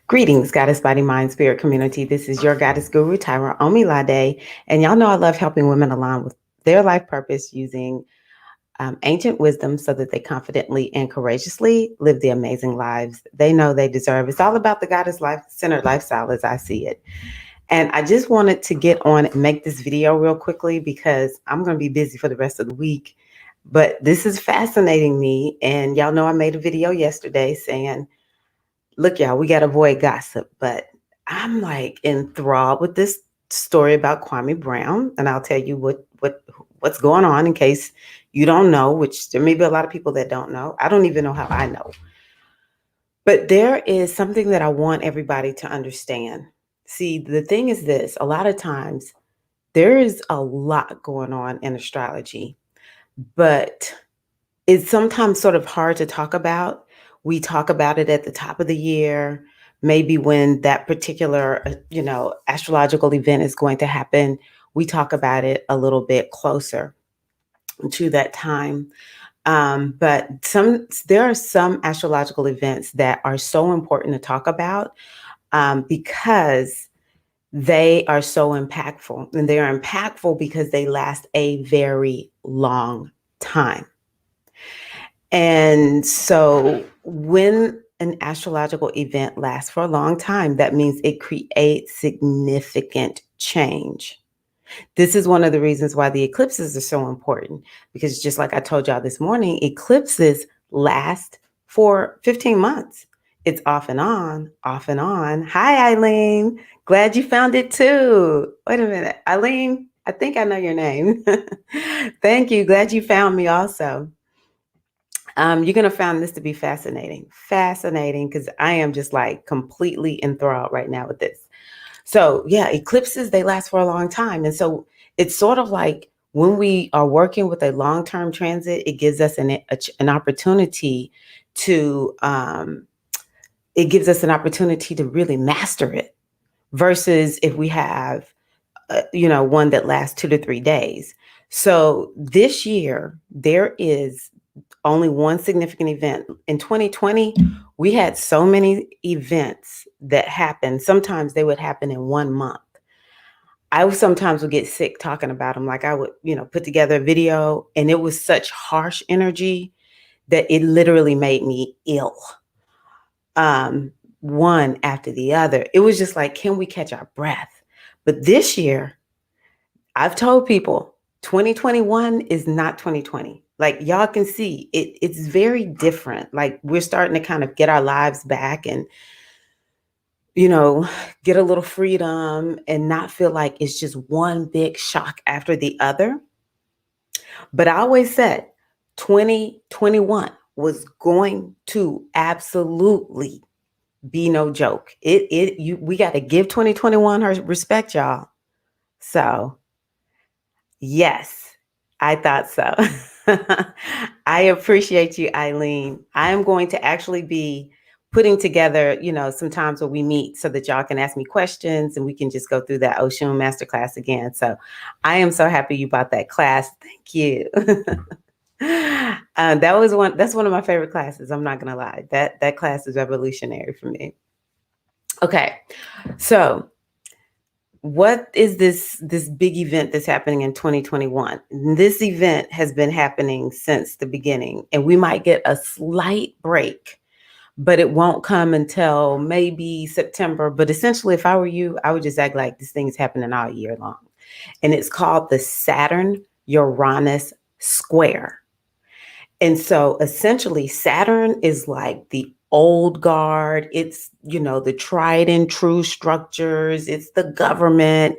Greetings, Goddess Body Mind Spirit community. This is your Goddess Guru, Tyra Omilade. And y'all know I love helping women align with their life purpose using ancient wisdom so that they confidently and courageously live the amazing lives they know they deserve. It's all about the Goddess life-centered lifestyle as I see it. And I just wanted to get on and make this video real quickly because I'm going to be busy for the rest of the week. But this is fascinating me. And y'all know I made a video yesterday saying, look, y'all, we got to avoid gossip. But I'm like enthralled with this story about Kwame Brown. And I'll tell you what's going on in case you don't know, which there may be a lot of people that don't know. I don't even know how I know. But there is something that I want everybody to understand. See, the thing is this, a lot of times there is a lot going on in astrology, but it's sometimes sort of hard to talk about. We talk about it at the top of the year, maybe when that particular, astrological event is going to happen. We talk about it a little bit closer to that time. But there are some astrological events that are so important to talk about because they are so impactful. And they are impactful because they last a very long time. And so when an astrological event lasts for a long time, that means it creates significant change. This is one of the reasons why the eclipses are so important, because just like I told y'all this morning, eclipses last for 15 months. It's off and on, off and on. Hi, Eileen. Glad you found it too. Wait a minute. Eileen, I think I know your name. Thank you. Glad you found me also. You're going to find this to be fascinating, because I am just like completely enthralled right now with this. So yeah, eclipses, they last for a long time. And so it's sort of like when we are working with a long-term transit, it gives us an opportunity to, really master it versus if we have, one that lasts 2 to 3 days. So this year, there is only one significant event. In 2020, we had so many events that happened. Sometimes they would happen in 1 month. I sometimes would get sick talking about them. Like I would, put together a video and it was such harsh energy that it literally made me ill. One after the other. It was just like, can we catch our breath? But this year, I've told people 2021 is not 2020. Like y'all can see it's very different. Like we're starting to kind of get our lives back and, get a little freedom and not feel like it's just one big shock after the other. But I always said 2021 was going to absolutely be no joke. We got to give 2021 her respect, y'all. So yes, I thought so. I appreciate you, Eileen. I am going to actually be putting together, some times where we meet so that y'all can ask me questions and we can just go through that Oshun Masterclass again. So I am so happy you bought that class. Thank you. That's one of my favorite classes. I'm not going to lie. That class is revolutionary for me. Okay. So what is this big event that's happening in 2021? This event has been happening since the beginning, and we might get a slight break, but it won't come until maybe September. But essentially, if I were you, I would just act like this thing is happening all year long. And it's called the Saturn-Uranus Square. And so essentially, Saturn is like the old guard. It's, the tried and true structures. It's the government.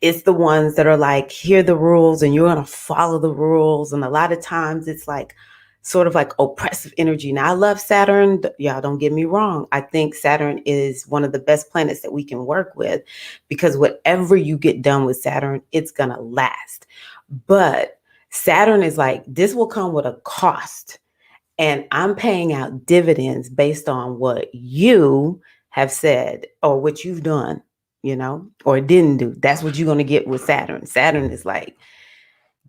It's the ones that are like, here are the rules and you're going to follow the rules. And a lot of times it's like sort of like oppressive energy. Now, I love Saturn. Y'all don't get me wrong. I think Saturn is one of the best planets that we can work with because whatever you get done with Saturn, it's going to last. But Saturn is like, this will come with a cost. And I'm paying out dividends based on what you have said or what you've done, or didn't do. That's what you're going to get with Saturn. Saturn is like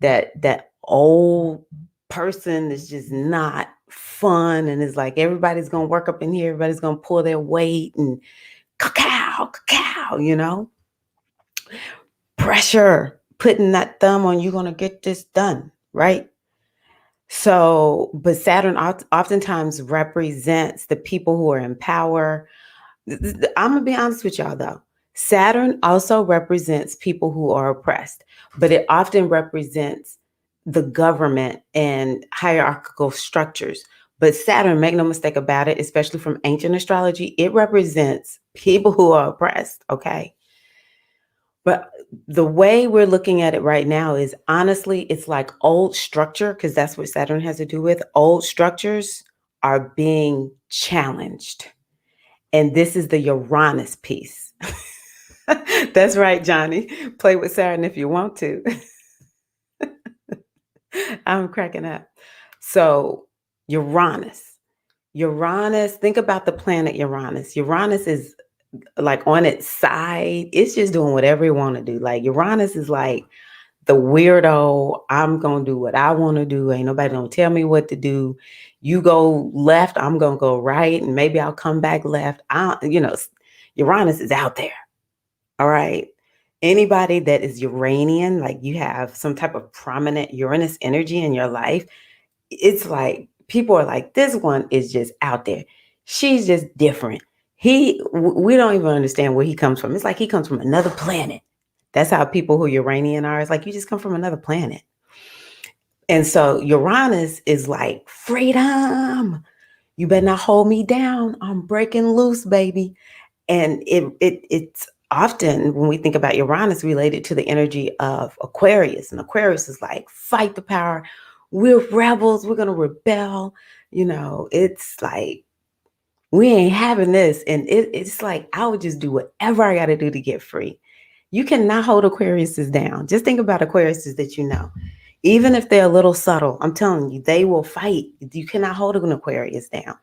that old person that's just not fun. And it's like, everybody's going to work up in here. Everybody's going to pull their weight and cacao, pressure, putting that thumb on, you're going to get this done, right? So, but Saturn oftentimes represents the people who are in power. I'm going to be honest with y'all though. Saturn also represents people who are oppressed, but it often represents the government and hierarchical structures. But Saturn, make no mistake about it, especially from ancient astrology, it represents people who are oppressed, okay? But the way we're looking at it right now is honestly, it's like old structure, because that's what Saturn has to do with. Old structures are being challenged. And this is the Uranus piece. That's right, Johnny. Play with Saturn if you want to. I'm cracking up. So, Uranus. Think about the planet Uranus. Uranus is like on its side. It's just doing whatever it want to do. Like Uranus is like the weirdo. I'm going to do what I want to do. Ain't nobody going to tell me what to do. You go left, I'm going to go right. And maybe I'll come back left. Uranus is out there. All right. Anybody that is Uranian, like you have some type of prominent Uranus energy in your life, it's like people are like, this one is just out there. She's just different. We don't even understand where he comes from. It's like he comes from another planet. That's how people who Uranian are. It's like you just come from another planet. And so Uranus is like freedom. You better not hold me down. I'm breaking loose, baby. And it's often when we think about Uranus related to the energy of Aquarius. And Aquarius is like, fight the power. We're rebels. We're going to rebel. It's like, we ain't having this. And it's like, I would just do whatever I got to do to get free. You cannot hold Aquariuses down. Just think about Aquariuses that you know. Even if they're a little subtle, I'm telling you, they will fight. You cannot hold an Aquarius down.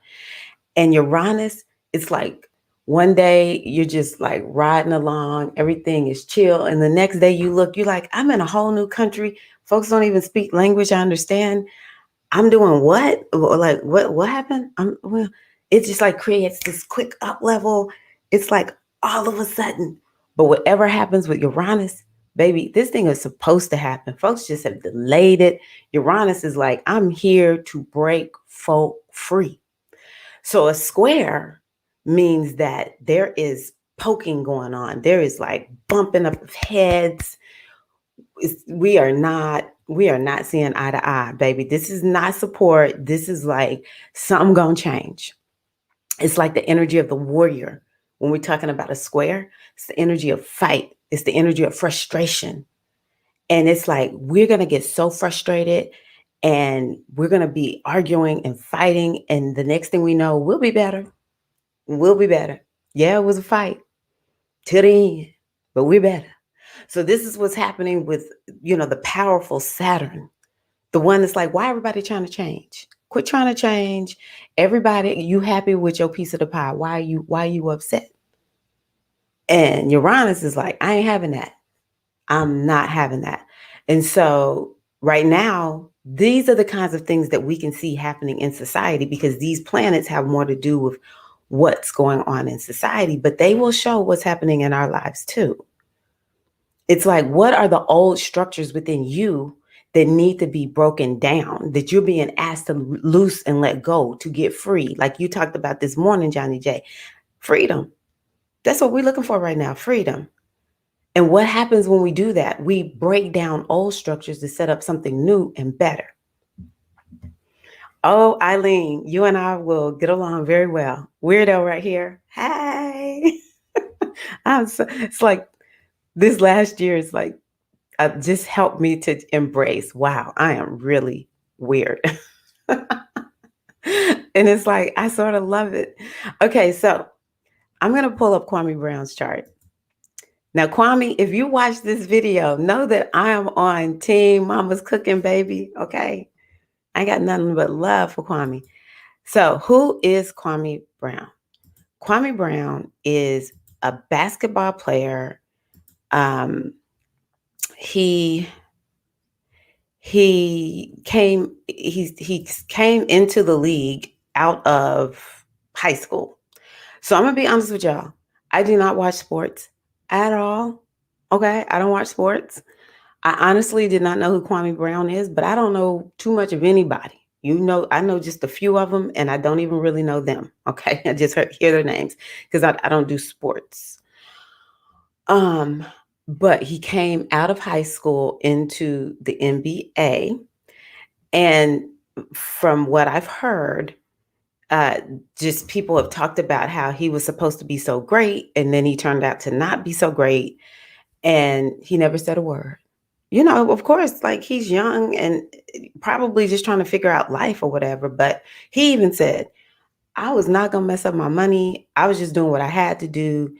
And Uranus, it's like one day you're just like riding along, everything is chill. And the next day you're like, I'm in a whole new country. Folks don't even speak language I understand. I'm doing what? Like, what happened? It just like creates this quick up level. It's like all of a sudden. But whatever happens with Uranus, baby, this thing is supposed to happen. Folks just have delayed it. Uranus is like, I'm here to break folk free. So a square means that there is poking going on. There is like bumping up of heads. We are not seeing eye to eye, baby. This is not support. This is like something gonna change. It's like the energy of the warrior. When we're talking about a square, it's the energy of fight. It's the energy of frustration. And it's like, we're going to get so frustrated and we're going to be arguing and fighting. And the next thing we know, we'll be better. We'll be better. Yeah, it was a fight to the end, but we're better. So this is what's happening with, the powerful Saturn, the one that's like, why everybody trying to change? Quit trying to change. Everybody, you happy with your piece of the pie? Why are you upset? And Uranus is like, I ain't having that. I'm not having that. And so right now, these are the kinds of things that we can see happening in society because these planets have more to do with what's going on in society, but they will show what's happening in our lives too. It's like, what are the old structures within you that need to be broken down, that you're being asked to loose and let go to get free? Like you talked about this morning, Johnny J. Freedom. That's what we're looking for right now, freedom. And what happens when we do that? We break down old structures to set up something new and better. Oh, Eileen, you and I will get along very well. Weirdo right here. Hey. It's like this last year is like, just helped me to embrace, wow, I am really weird. And it's like, I sort of love it. Okay, so I'm going to pull up Kwame Brown's chart. Now, Kwame, if you watch this video, know that I am on Team Mama's Cooking, baby. Okay. I got nothing but love for Kwame. So who is Kwame Brown? Kwame Brown is a basketball player. He came into the league out of high school. So I'm gonna be honest with y'all. I do not watch sports at all. Okay, I don't watch sports. I honestly did not know who Kwame Brown is, but I don't know too much of anybody. I know just a few of them, and I don't even really know them. Okay, I just hear their names because I don't do sports. Um, but he came out of high school into the NBA, and from what I've heard, uh, just people have talked about how he was supposed to be so great, and then he turned out to not be so great, and he never said a word. Of course, like he's young and probably just trying to figure out life or whatever. But he even said, I was not going to mess up my money. I was just doing what I had to do.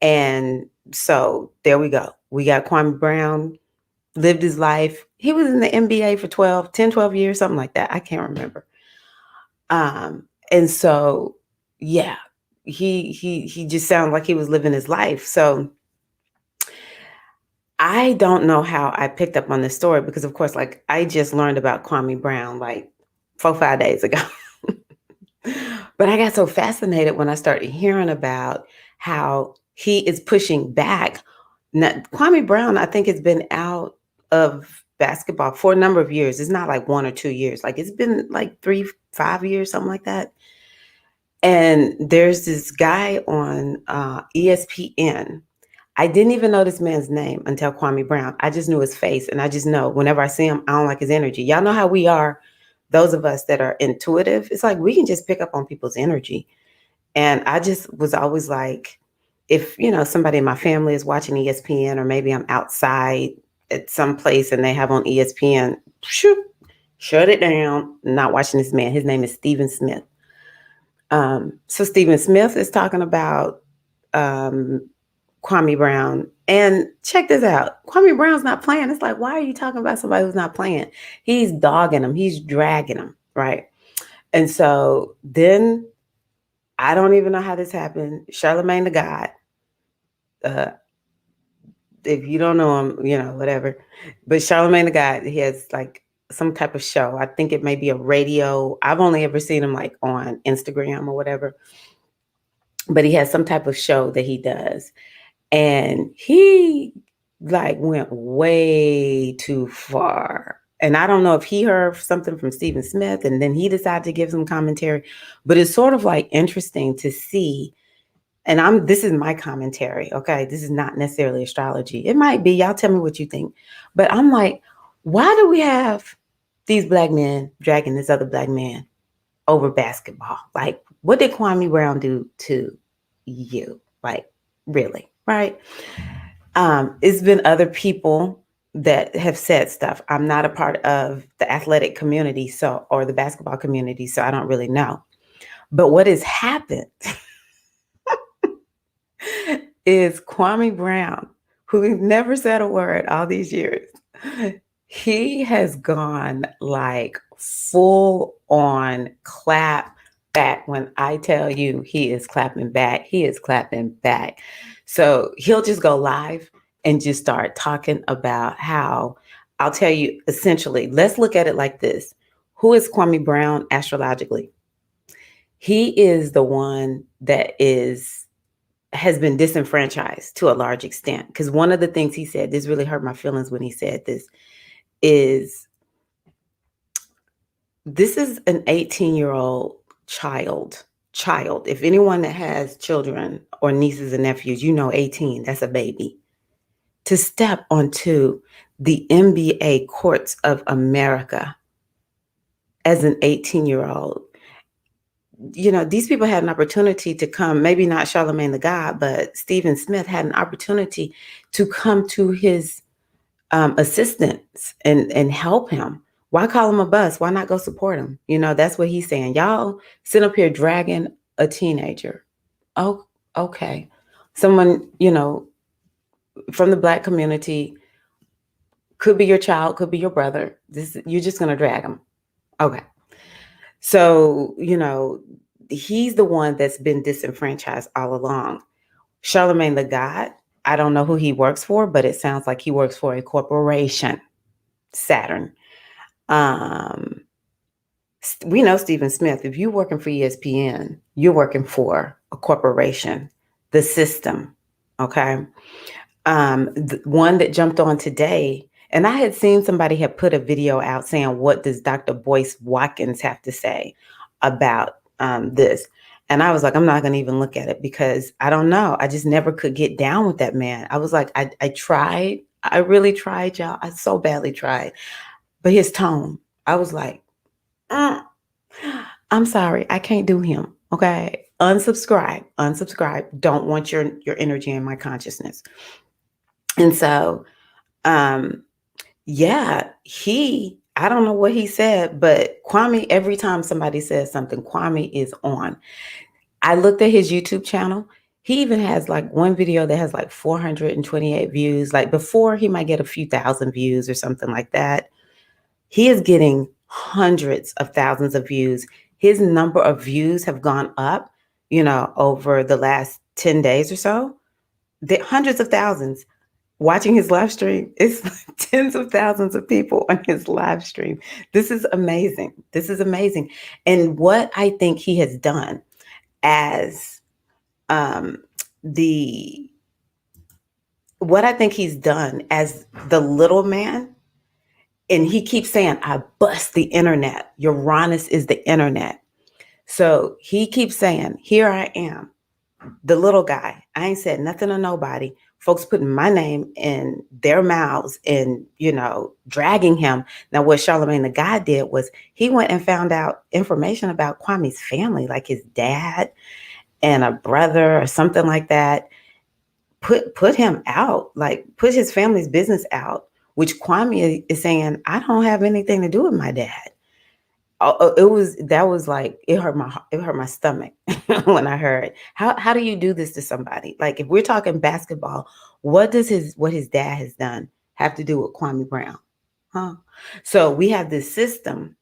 And so there we go. We got Kwame Brown, lived his life. He was in the NBA for 12 years, something like that. I can't remember. And so, yeah, he just sounded like he was living his life. So I don't know how I picked up on this story because, of course, like I just learned about Kwame Brown like 4 or 5 days ago. But I got so fascinated when I started hearing about how he is pushing back. Now, Kwame Brown, I think, has been out of basketball for a number of years. It's not like 1 or 2 years. Like it's been like 3, 5 years, something like that. And there's this guy on ESPN. I didn't even know this man's name until Kwame Brown. I just knew his face, and I just know whenever I see him, I don't like his energy. Y'all know how we are, those of us that are intuitive. It's like we can just pick up on people's energy. And I just was always like, if somebody in my family is watching ESPN, or maybe I'm outside at some place and they have on ESPN, shoot, shut it down. I'm not watching this man. His name is Stephen Smith. So Stephen Smith is talking about Kwame Brown. And check this out. Kwame Brown's not playing. It's like, why are you talking about somebody who's not playing? He's dogging him. He's dragging him, right? And so then I don't even know how this happened. Charlemagne the God. Uh, if you don't know him, whatever. But Charlemagne the God, he has like some type of show. I think it may be a radio. I've only ever seen him like on Instagram or whatever. But he has some type of show that he does. And he like went way too far. And I don't know if he heard something from Stephen Smith and then he decided to give some commentary, but it's sort of like interesting to see. And this is my commentary. Okay. This is not necessarily astrology. It might be, y'all tell me what you think, but I'm like, why do we have these black men dragging this other black man over basketball? Like, what did Kwame Brown do to you? Like, really? Right. It's been other people that have said stuff. I'm not a part of the athletic community, or the basketball community, so I don't really know. But what has happened is Kwame Brown, who never said a word all these years, he has gone like full on clap back. When I tell you he is clapping back, he is clapping back. So he'll just go live and just start talking about how, I'll tell you, essentially, let's look at it like this. Who is Kwame Brown astrologically? He is the one that has been disenfranchised to a large extent. Because one of the things he said, this really hurt my feelings when he said this, is this is an 18-year-old child. If anyone that has children or nieces and nephews, 18, that's a baby. To step onto the NBA courts of America as an 18-year-old. These people had an opportunity to come, maybe not Charlemagne the God, but Stephen Smith had an opportunity to come to his assistance and help him. Why call him a bus? Why not go support him? That's what he's saying. Y'all sit up here dragging a teenager. Oh, okay. Someone, from the Black community, could be your child, could be your brother. You're just going to drag him. Okay. So, he's the one that's been disenfranchised all along. Charlemagne the God, I don't know who he works for, but it sounds like he works for a corporation, Saturn. We know Stephen Smith. If you're working for ESPN, you're working for a corporation. the system. Okay. The one that jumped on today, and I had seen somebody had put a video out saying, what does Dr. Boyce Watkins have to say about this? And I was like, I'm not going to even look at it because I don't know. I just never could get down with that man. I was like, I tried. I really tried, y'all. I so badly tried. But his tone, I was like, I'm sorry. I can't do him. Okay. Unsubscribe. Don't want your energy in my consciousness. And so, yeah, I don't know what he said, but Kwame, every time somebody says something, Kwame is on. I looked at his YouTube channel. He even has like one video that has like 428 views. Like before, he might get a few thousand views or something like that. He is getting hundreds of thousands of views. His number of views have gone up, over the last 10 days or so. Hundreds of thousands. Watching his live stream, it's like tens of thousands of people on his live stream. This is amazing. And what I think he has done as the little man, and he keeps saying, I bust the internet. Uranus is the internet. So he keeps saying, here I am, the little guy. I ain't said nothing to nobody. Folks putting my name in their mouths and, dragging him. Now, what Charlemagne the God did was he went and found out information about Kwame's family, like his dad and a brother or something like that. Put him out, like put his family's business out, which Kwame is saying, I don't have anything to do with my dad. It hurt my stomach when I heard how do you do this to somebody? Like if we're talking basketball, what his dad has done have to do with Kwame Brown? So we have this system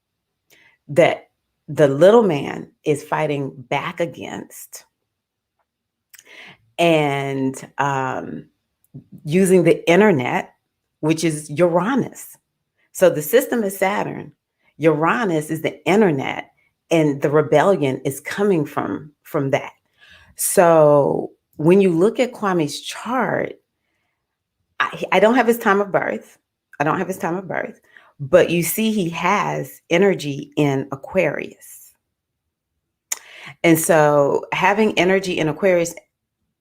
that the little man is fighting back against, and using the internet, which is Uranus. So the system is Saturn. Uranus is the internet, and the rebellion is coming from that. So when you look at Kwame's chart, I don't have his time of birth. But you see he has energy in Aquarius. And so having energy in Aquarius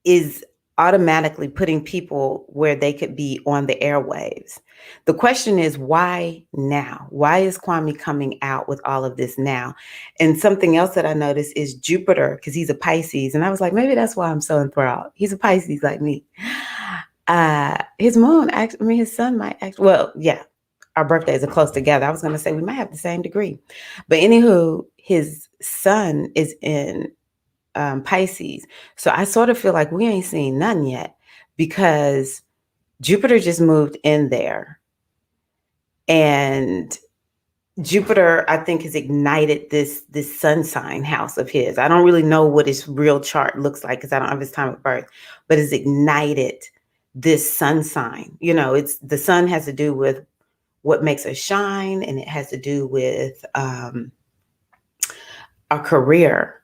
is automatically putting people where they could be on the airwaves. The question is, why now? Why is Kwame coming out with all of this now? And something else that I noticed is Jupiter, because he's a Pisces. And I was like, maybe that's why I'm so enthralled. He's a Pisces like me. His moon, his sun might actually, well, yeah, our birthdays are close together. I was going to say we might have the same degree. But anywho, his sun is in Pisces. So I sort of feel like we ain't seen none yet, because Jupiter just moved in there, and Jupiter, I think, has ignited this sun sign house of his. I don't really know what his real chart looks like because I don't have his time of birth, but it's ignited this sun sign. It's the sun has to do with what makes us shine, and it has to do with our career.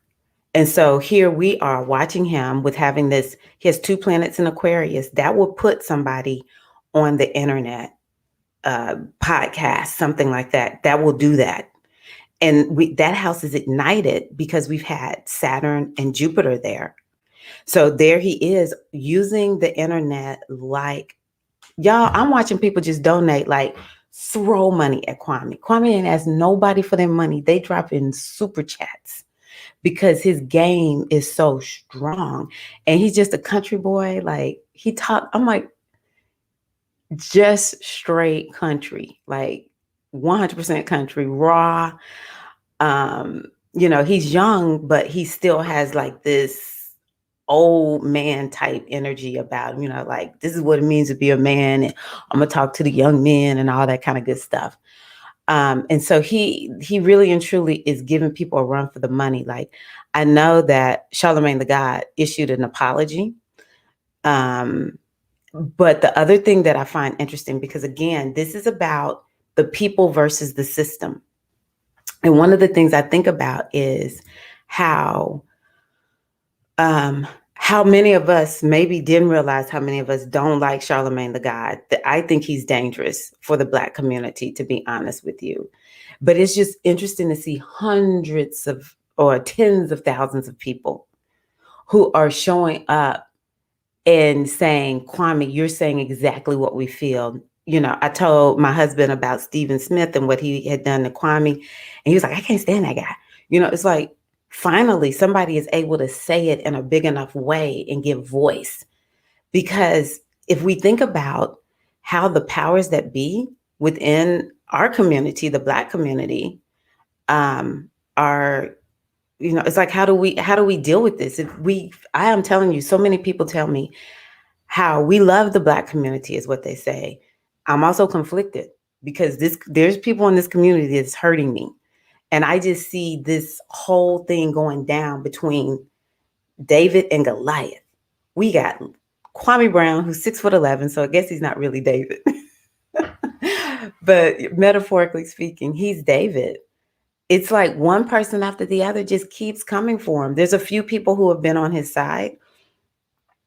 And so here we are watching him with having this. He has 2 planets in Aquarius. That will put somebody on the internet, podcast, something like that. That will do that. And that house is ignited because we've had Saturn and Jupiter there. So there he is using the internet like, y'all, I'm watching people just donate, like throw money at Kwame. Kwame ain't asked nobody for their money. They drop in super chats, because his game is so strong, and he's just a country boy. Like I'm like, just straight country, like 100% country, raw. He's young, but he still has like this old man type energy about him, like this is what it means to be a man, and I'm gonna talk to the young men and all that kind of good stuff. And so he really and truly is giving people a run for the money. Like, I know that Charlemagne the God issued an apology. But the other thing that I find interesting, because again, this is about the people versus the system. And one of the things I think about is how how many of us maybe didn't realize how many of us don't like Charlemagne the God. I think he's dangerous for the Black community, to be honest with you. But it's just interesting to see hundreds of or tens of thousands of people who are showing up and saying, Kwame, you're saying exactly what we feel. You know, I told my husband about Stephen Smith and what he had done to Kwame, and he was like, I can't stand that guy. You know, it's like finally somebody is able to say it in a big enough way and give voice. Because if we think about how the powers that be within our community, the Black community, are, you know, it's like how do we deal with this? I am telling you, so many people tell me how we love the Black community is what they say. I'm also conflicted because there's people in this community that's hurting me. And I just see this whole thing going down between David and Goliath. We got Kwame Brown, who's 6'11", so I guess he's not really David. But metaphorically speaking, he's David. It's like one person after the other just keeps coming for him. There's a few people who have been on his side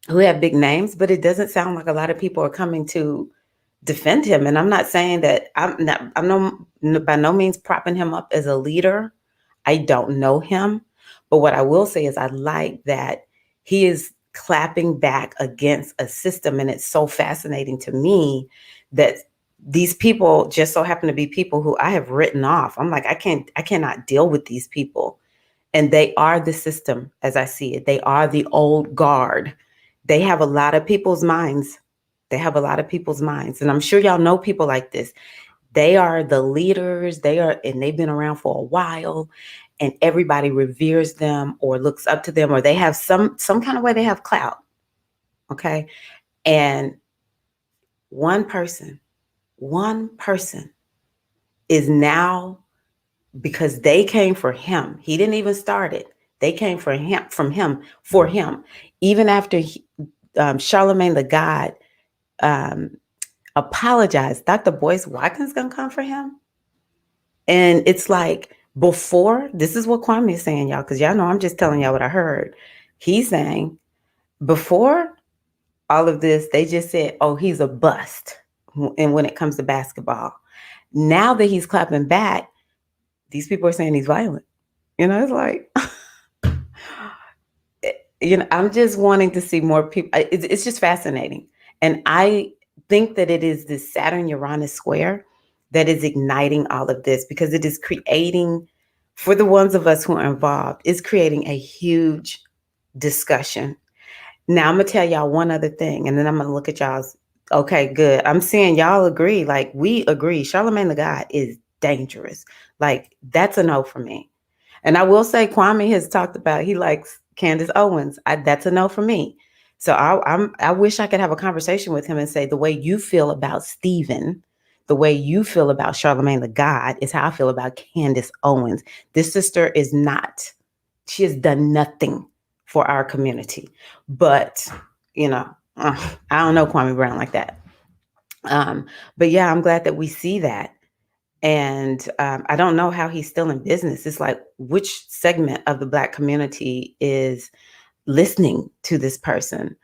who have big names, but it doesn't sound like a lot of people are coming to defend him. And I'm not saying that I'm by no means propping him up as a leader. I don't know him, but what I will say is I like that he is clapping back against a system, and it's so fascinating to me that these people just so happen to be people who I have written off. I'm like, I cannot deal with these people. And they are the system as I see it. They are the old guard. They have a lot of people's minds. They have a lot of people's minds. And I'm sure y'all know people like this. They are the leaders. And they've been around for a while, and everybody reveres them or looks up to them, or they have some kind of way they have clout. Okay. And one person is now, because they came for him. He didn't even start it. They came for him. Even after Charlemagne the God apologized, Dr. Boyce Watkins gonna come for him. And it's like, before, this is what Kwame is saying, y'all, because y'all know I'm just telling y'all what I heard. He's saying before all of this, they just said, oh, he's a bust. And when it comes to basketball, now that he's clapping back, these people are saying he's violent. You know, it's like, you know, I'm just wanting to see more people. It's just fascinating. And I think that it is this Saturn-Uranus Square that is igniting all of this, because it is creating, for the ones of us who are involved, it's creating a huge discussion. Now I'm going to tell y'all one other thing, and then I'm going to look at y'all's. Okay, good. I'm seeing y'all agree. Like, we agree. Charlemagne the God is dangerous. Like, that's a no for me. And I will say, Kwame has talked about he likes Candace Owens. That's a no for me. So I wish I could have a conversation with him and say, the way you feel about Stephen, the way you feel about Charlemagne the God is how I feel about Candace Owens. This sister is not, she has done nothing for our community. But, you know, I don't know Kwame Brown like that. But yeah, I'm glad that we see that. And I don't know how he's still in business. It's like, which segment of the Black community is listening to this person?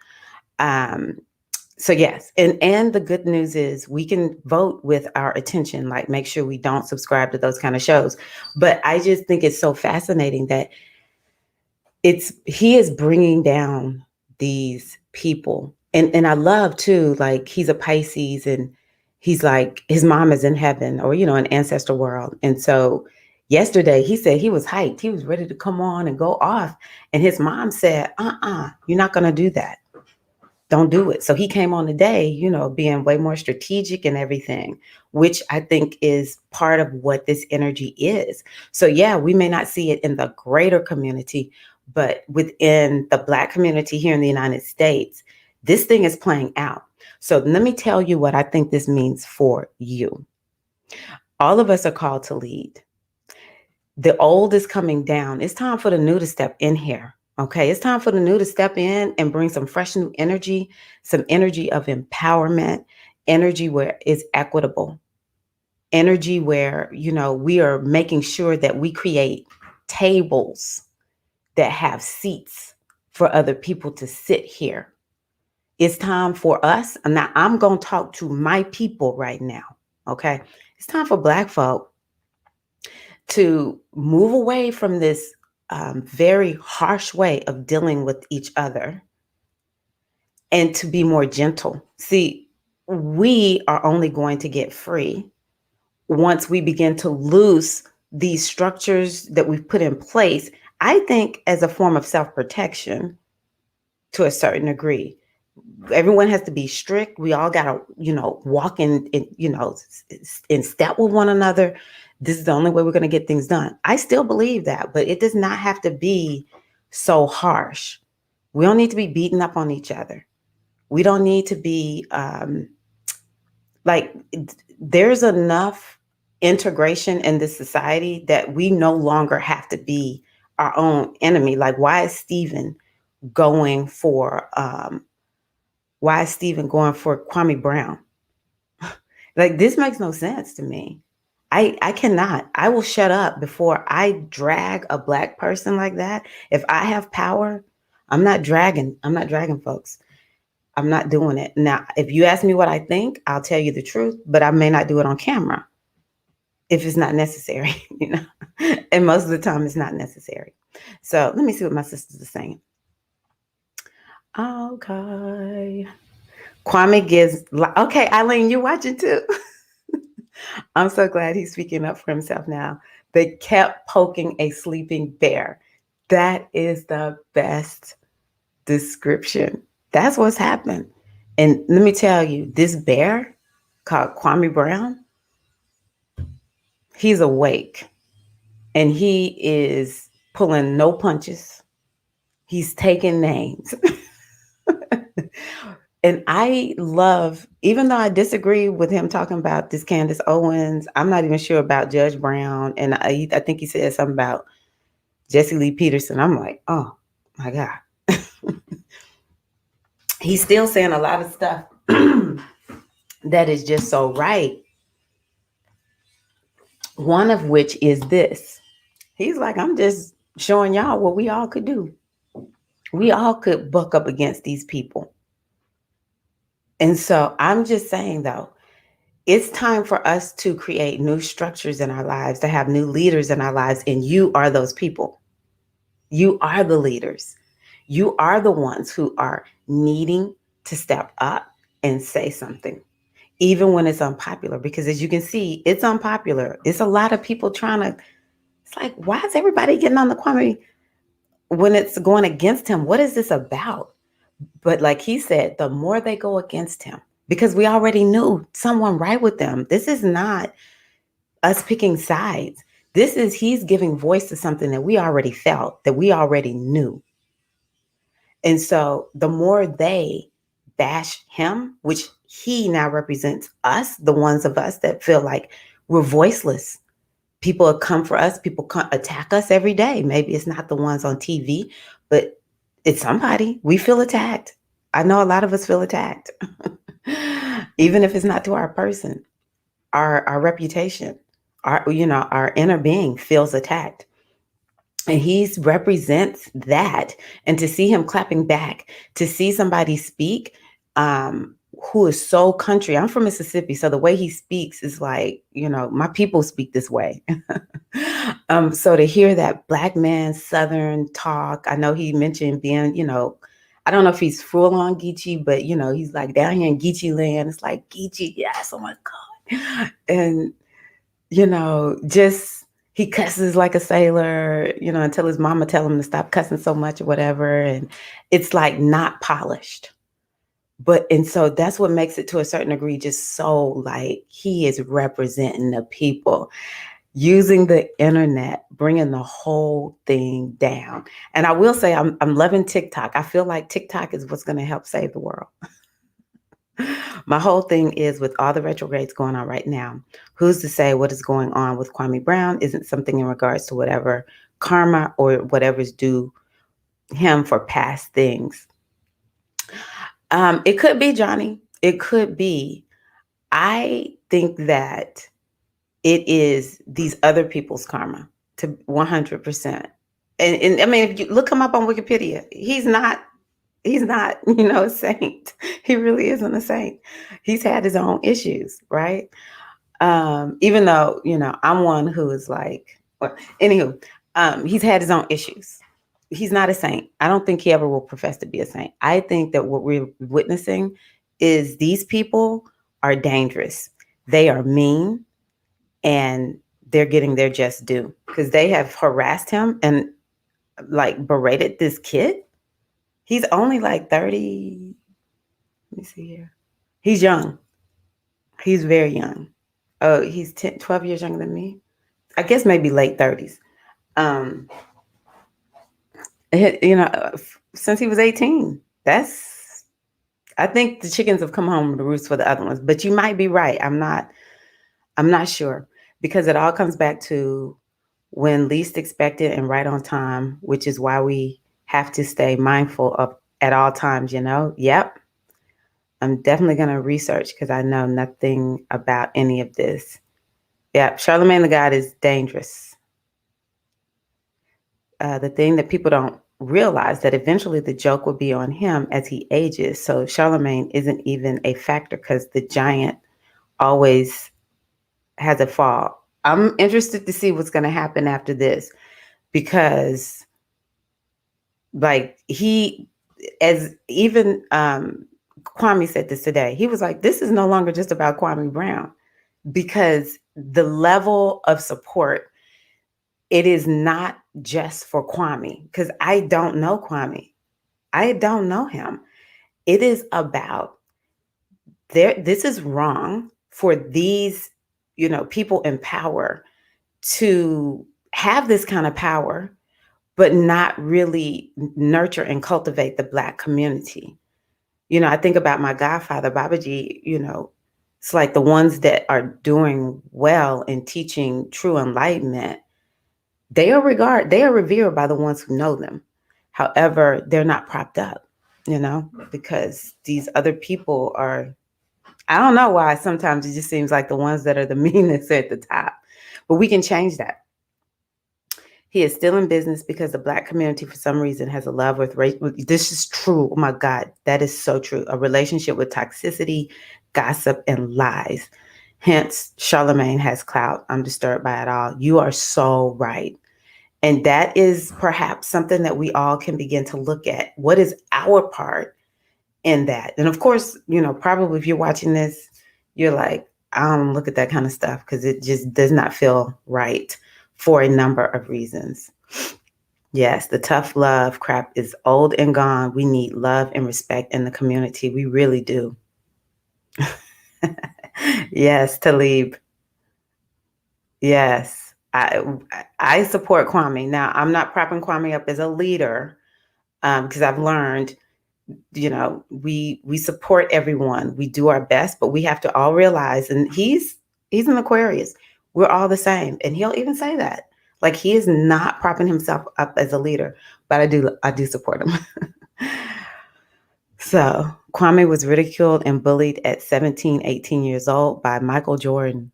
So yes, and the good news is we can vote with our attention, like make sure we don't subscribe to those kind of shows. But I just think it's so fascinating that he is bringing down these people. And I love too, like, he's a Pisces, and he's like, his mom is in heaven, or, you know, an ancestor world. And so yesterday he said he was hyped. He was ready to come on and go off. And his mom said, you're not going to do that. Don't do it. So he came on today, you know, being way more strategic and everything, which I think is part of what this energy is. So yeah, we may not see it in the greater community, but within the Black community here in the United States, this thing is playing out. So let me tell you what I think this means for you. All of us are called to lead. The old is coming down. It's time for the new to step in here. Okay, it's time for the new to step in and bring some fresh new energy, some energy of empowerment, energy where it's equitable, energy where, you know, we are making sure that we create tables that have seats for other people to sit here. It's time for us. And now I'm going to talk to my people right now. Okay. It's time for Black folk to move away from this very harsh way of dealing with each other and to be more gentle. See, we are only going to get free once we begin to loose these structures that we've put in place, I think as a form of self-protection to a certain degree. Everyone has to be strict. We all got to, walk in step with one another. This is the only way we're going to get things done. I still believe that, but it does not have to be so harsh. We don't need to be beating up on each other. We don't need to be like, there's enough integration in this society that we no longer have to be our own enemy. Like, why is Stephen going for Kwame Brown? Like, this makes no sense to me. I cannot. I will shut up before I drag a Black person like that. If I have power, I'm not dragging folks. I'm not doing it. Now, if you ask me what I think, I'll tell you the truth, but I may not do it on camera if it's not necessary, And most of the time it's not necessary. So let me see what my sisters are saying. Okay. Kwame gives, okay, Eileen, you watching too? I'm so glad he's speaking up for himself now. They kept poking a sleeping bear. That is the best description. That's what's happened. And let me tell you, this bear called Kwame Brown, he's awake and he is pulling no punches. He's taking names. And I love, even though I disagree with him talking about this Candace Owens, I'm not even sure about Judge Brown. And I think he said something about Jesse Lee Peterson. I'm like, oh my God. He's still saying a lot of stuff that is just so right. One of which is this. He's like, I'm just showing y'all what we all could do. We all could buck up against these people. And so I'm just saying, though, it's time for us to create new structures in our lives, to have new leaders in our lives. And you are those people. You are the leaders. You are the ones who are needing to step up and say something, even when it's unpopular. Because as you can see, it's unpopular. It's a lot of people trying to, it's like, why is everybody getting on the Kwame when it's going against him? What is this about? But like he said, the more they go against him, because we already knew someone right with them. This is not us picking sides. This is he's giving voice to something that we already felt, that we already knew. And so the more they bash him, which he now represents us, the ones of us that feel like we're voiceless. People have come for us. People attack us every day. Maybe it's not the ones on TV, but it's somebody. We feel attacked. I know a lot of us feel attacked, even if it's not to our person, our reputation, our inner being feels attacked. And he represents that. And to see him clapping back, to see somebody speak who is so country. I'm from Mississippi, so the way he speaks is like, my people speak this way. So to hear that Black man Southern talk, I know he mentioned being, I don't know if he's full on Geechee, but he's like down here in Geechee land. It's like Geechee, yes, oh my God. And just he cusses like a sailor, until his mama tell him to stop cussing so much or whatever. And it's like not polished. And so that's what makes it to a certain degree just so like he is representing the people, using the internet, bringing the whole thing down. And I will say I'm loving TikTok. I feel like TikTok is what's going to help save the world. My whole thing is with all the retrogrades going on right now, who's to say what is going on with Kwame Brown isn't something in regards to whatever karma or whatever's due him for past things. It could be, Johnny. It could be. I think that it is these other people's karma to 100%. And I mean, if you look him up on Wikipedia, he's not, a saint. He really isn't a saint. He's had his own issues, right? Even though, I'm one who is like, well, anywho, he's had his own issues. He's not a saint. I don't think he ever will profess to be a saint. I think that what we're witnessing is these people are dangerous. They are mean, and they're getting their just due because they have harassed him and like berated this kid. He's only like 30. Let me see here. He's young. He's very young. Oh, he's 10, 12 years younger than me. I guess maybe late 30s. Um, since he was 18. I think the chickens have come home to roost for the other ones, but you might be right. I'm not sure, because it all comes back to when least expected and right on time, which is why we have to stay mindful of at all times, Yep. I'm definitely going to research because I know nothing about any of this. Yep. Charlemagne the God is dangerous. The thing that people don't realize that eventually the joke will be on him as he ages. So Charlemagne isn't even a factor because the giant always has a fall. I'm interested to see what's going to happen after this, because like as even Kwame said this today, he was like, this is no longer just about Kwame Brown, because the level of support, it is not just for Kwame, because I don't know Kwame. I don't know him. It is about this is wrong for these, people in power to have this kind of power, but not really nurture and cultivate the Black community. I think about my godfather, Babaji, it's like the ones that are doing well in teaching true enlightenment, they are revered by the ones who know them. However, they're not propped up, because these other people are, I don't know why sometimes it just seems like the ones that are the meanest are at the top. But we can change that. He is still in business because the Black community, for some reason, has a love with race. This is true. Oh my God, that is so true. A relationship with toxicity, gossip, and lies. Hence, Charlemagne has clout. I'm disturbed by it all. You are so right. And that is perhaps something that we all can begin to look at. What is our part in that? And of course, probably if you're watching this, you're like, I don't look at that kind of stuff because it just does not feel right for a number of reasons. Yes, the tough love crap is old and gone. We need love and respect in the community. We really do. Yes, Talib. Yes, I support Kwame. Now, I'm not propping Kwame up as a leader, because I've learned, we support everyone. We do our best, but we have to all realize, and he's an Aquarius. We're all the same, and he'll even say that. Like, he is not propping himself up as a leader, but I do support him. So Kwame was ridiculed and bullied at 17, 18 years old by Michael Jordan.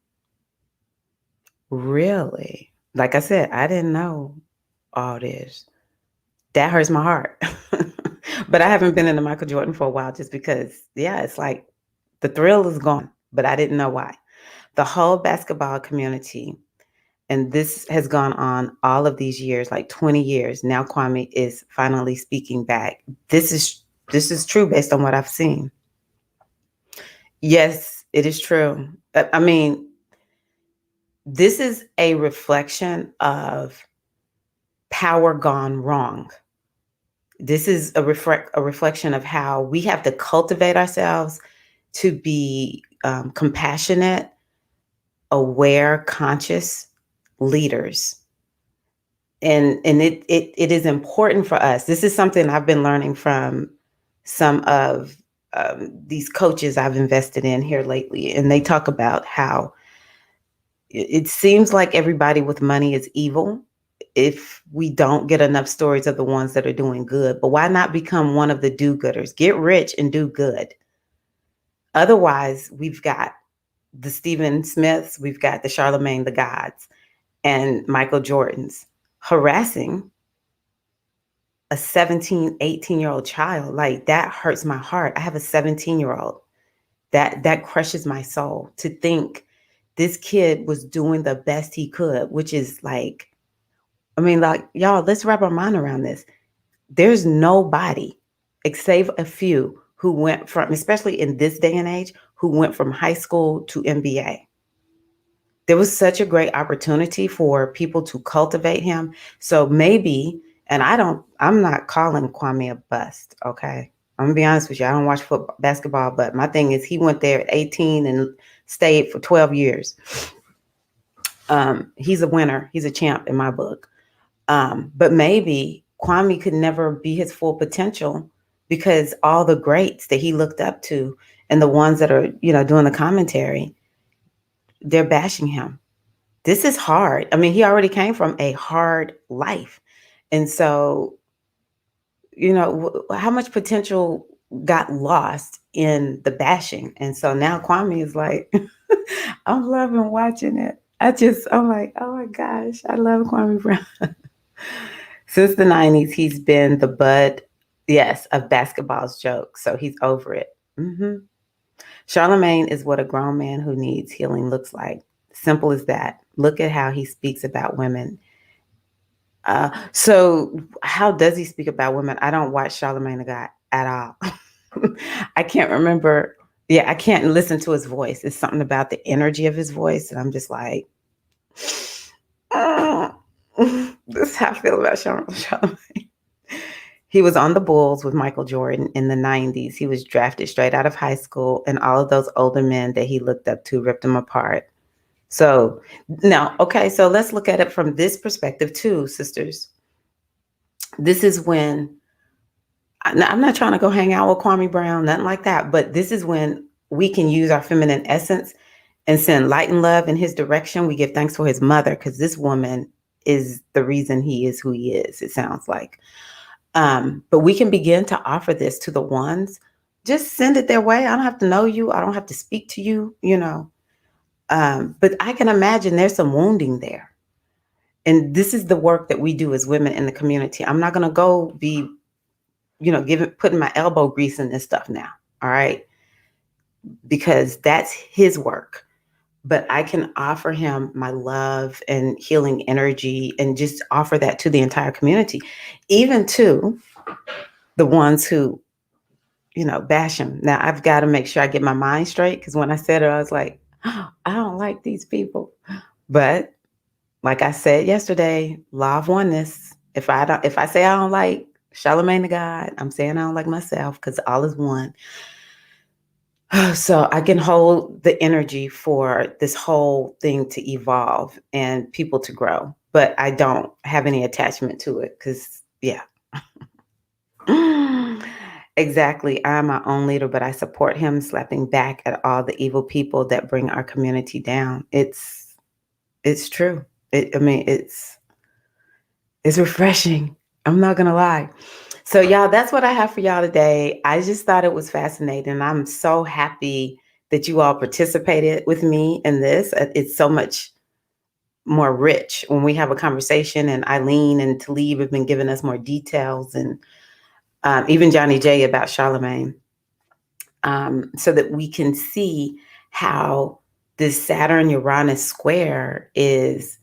Really? Like I said, I didn't know all this. That hurts my heart. But I haven't been into Michael Jordan for a while just because, yeah, it's like the thrill is gone, but I didn't know why. The whole basketball community, and this has gone on all of these years, like 20 years. Now Kwame is finally speaking back. This is true based on what I've seen. Yes, it is true. I mean, this is a reflection of power gone wrong. This is a reflection of how we have to cultivate ourselves to be compassionate, aware, conscious leaders. And it is important for us. This is something I've been learning from some of these coaches I've invested in here lately. And they talk about how it seems like everybody with money is evil if we don't get enough stories of the ones that are doing good. But why not become one of the do-gooders? Get rich and do good. Otherwise, we've got the Stephen Smiths, we've got the Charlemagne the Gods, and Michael Jordans harassing a 17, 18-year-old child. Like, that hurts my heart. I have a 17-year-old. That crushes my soul to think this kid was doing the best he could, which is like, I mean, like, y'all, let's wrap our mind around this. There's nobody, except a few, who went from, especially in this day and age, who went from high school to MBA. There was such a great opportunity for people to cultivate him. So maybe, and I'm not calling Kwame a bust, okay? I'm gonna be honest with you. I don't watch football, basketball, but my thing is he went there at 18 and stayed for 12 years. He's a winner. He's a champ in my book. But maybe Kwame could never be his full potential because all the greats that he looked up to and the ones that are, doing the commentary, they're bashing him. This is hard. I mean, he already came from a hard life. And so, how much potential got lost in the bashing. And so now Kwame is like, I'm loving watching it. I'm like, oh my gosh, I love Kwame Brown. Since the 90s, he's been the butt, yes, of basketball's jokes. So he's over it. Charlemagne is what a grown man who needs healing looks like. Simple as that. Look at how he speaks about women. So how does he speak about women? I don't watch Charlemagne the God at all. I can't remember. Yeah, I can't listen to his voice. It's something about the energy of his voice. And I'm just like, this is how I feel about Charlemagne. He was on the Bulls with Michael Jordan in the 90s. He was drafted straight out of high school, and all of those older men that he looked up to ripped him apart. So now, okay, so let's look at it from this perspective too, sisters. This is when, I'm not trying to go hang out with Kwame Brown, nothing like that, but this is when we can use our feminine essence and send light and love in his direction. We give thanks for his mother, because this woman is the reason he is who he is, it sounds like. But we can begin to offer this to the ones. Just send it their way. I don't have to know you. I don't have to speak to you, But I can imagine there's some wounding there. And this is the work that we do as women in the community. I'm not going to go be, putting my elbow grease in this stuff now. All right. Because that's his work. But I can offer him my love and healing energy and just offer that to the entire community, even to the ones who, bash him. Now I've got to make sure I get my mind straight, because when I said it, I was like, oh, I don't like these people. But like I said yesterday, law of oneness. If I say I don't like Charlemagne the God, I'm saying I don't like myself, because all is one. So I can hold the energy for this whole thing to evolve and people to grow, but I don't have any attachment to it, because, yeah. Exactly. I'm my own leader, but I support him, slapping back at all the evil people that bring our community down. It's true. It's refreshing. I'm not going to lie. So y'all, that's what I have for y'all today. I just thought it was fascinating. I'm so happy that you all participated with me in this. It's so much more rich when we have a conversation, and Eileen and Talib have been giving us more details, and even Johnny J about Charlemagne, so that we can see how this Saturn-Uranus square is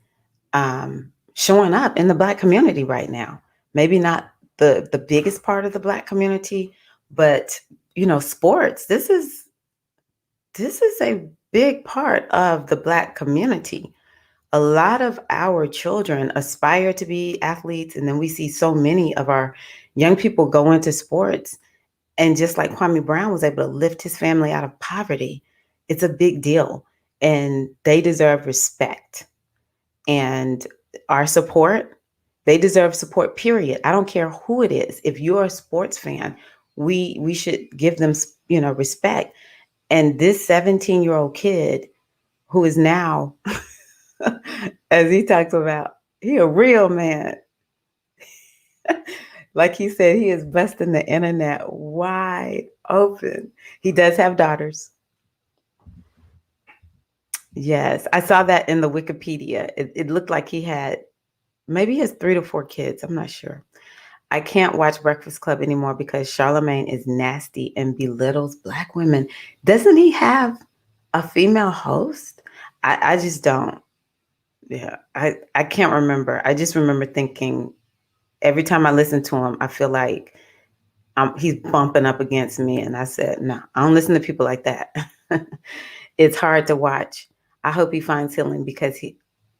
showing up in the Black community right now. Maybe not the biggest part of the Black community, but sports. This is a big part of the Black community. A lot of our children aspire to be athletes, and then we see so many of our young people go into sports. And just like Kwame Brown was able to lift his family out of poverty, it's a big deal, and they deserve respect and our support. They deserve support, period. I don't care who it is. If you're a sports fan, we should give them, respect. And this 17-year-old kid who is now, as he talks about, he a real man. Like he said, he is busting the internet wide open. He does have daughters. Yes, I saw that in the Wikipedia. It looked like maybe he has 3 to 4 kids. I'm not sure. I can't watch Breakfast Club anymore because Charlemagne is nasty and belittles Black women. Doesn't he have a female host? I just don't. Yeah, I can't remember. I just remember thinking every time I listen to him, I feel like he's bumping up against me. And I said, no, I don't listen to people like that. It's hard to watch. I hope he finds healing because he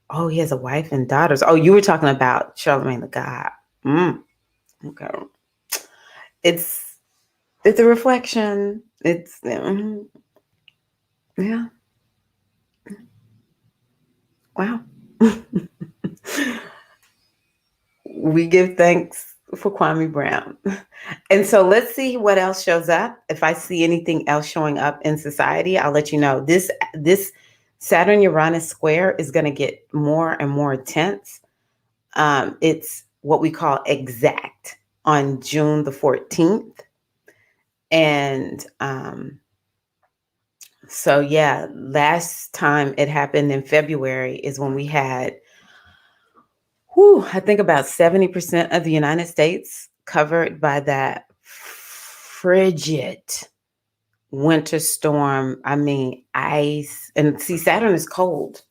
has a wife and daughters. Oh, you were talking about Charlemagne the God. Okay. It's a reflection. It's yeah. Wow. We give thanks for Kwame Brown. And so let's see what else shows up. If I see anything else showing up in society, I'll let you know. This Saturn-Uranus Square is going to get more and more intense. It's what we call exact on June the 14th. And so, yeah, last time it happened in February is when we had, I think about 70% of the United States covered by that frigid winter storm. I mean, ice. And see, Saturn is cold.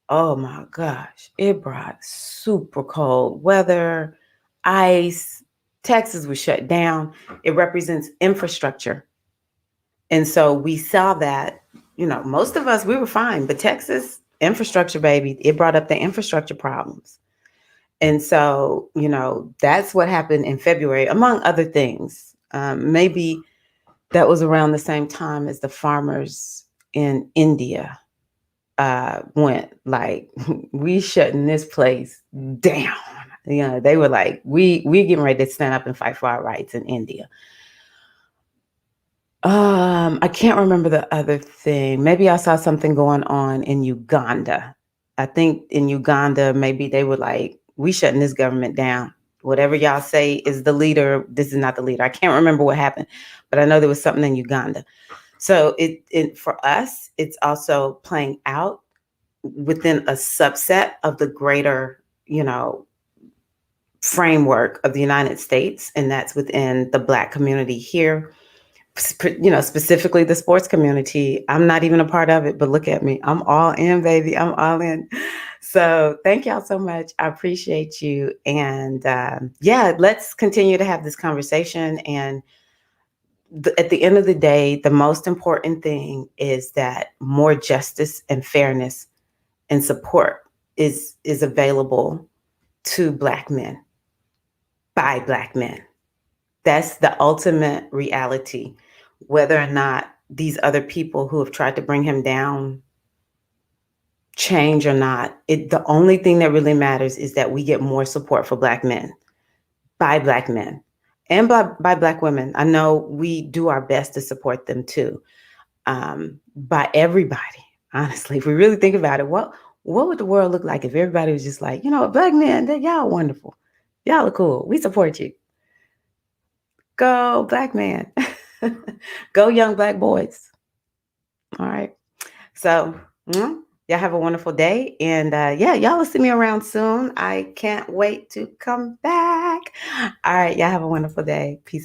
Oh my gosh. It brought super cold weather, ice. Texas was shut down. It represents infrastructure. And so we saw that, most of us, we were fine, but Texas, infrastructure, baby, it brought up the infrastructure problems. And so, that's what happened in February, among other things. Maybe that was around the same time as the farmers in India went like, we shutting this place down. They were like, we getting ready to stand up and fight for our rights in India. I can't remember the other thing. Maybe I saw something going on in Uganda. I think in Uganda, maybe they were like, we shutting this government down. Whatever y'all say is the leader, this is not the leader. I can't remember what happened, but I know there was something in Uganda. So it for us, it's also playing out within a subset of the greater, framework of the United States, and that's within the Black community here. Specifically the sports community. I'm not even a part of it, but look at me. I'm all in, baby. I'm all in. So thank y'all so much. I appreciate you. And let's continue to have this conversation. And at the end of the day, the most important thing is that more justice and fairness and support is available to Black men by Black men. That's the ultimate reality. Whether or not these other people who have tried to bring him down change or not, the only thing that really matters is that we get more support for Black men, by Black men, and by Black women. I know we do our best to support them too, by everybody. Honestly, if we really think about it, what would the world look like if everybody was just like, Black men, y'all are wonderful. Y'all are cool. We support you. Go Black man. Go young Black boys. All right. So y'all have a wonderful day. And y'all will see me around soon. I can't wait to come back. All right. Y'all have a wonderful day. Peace.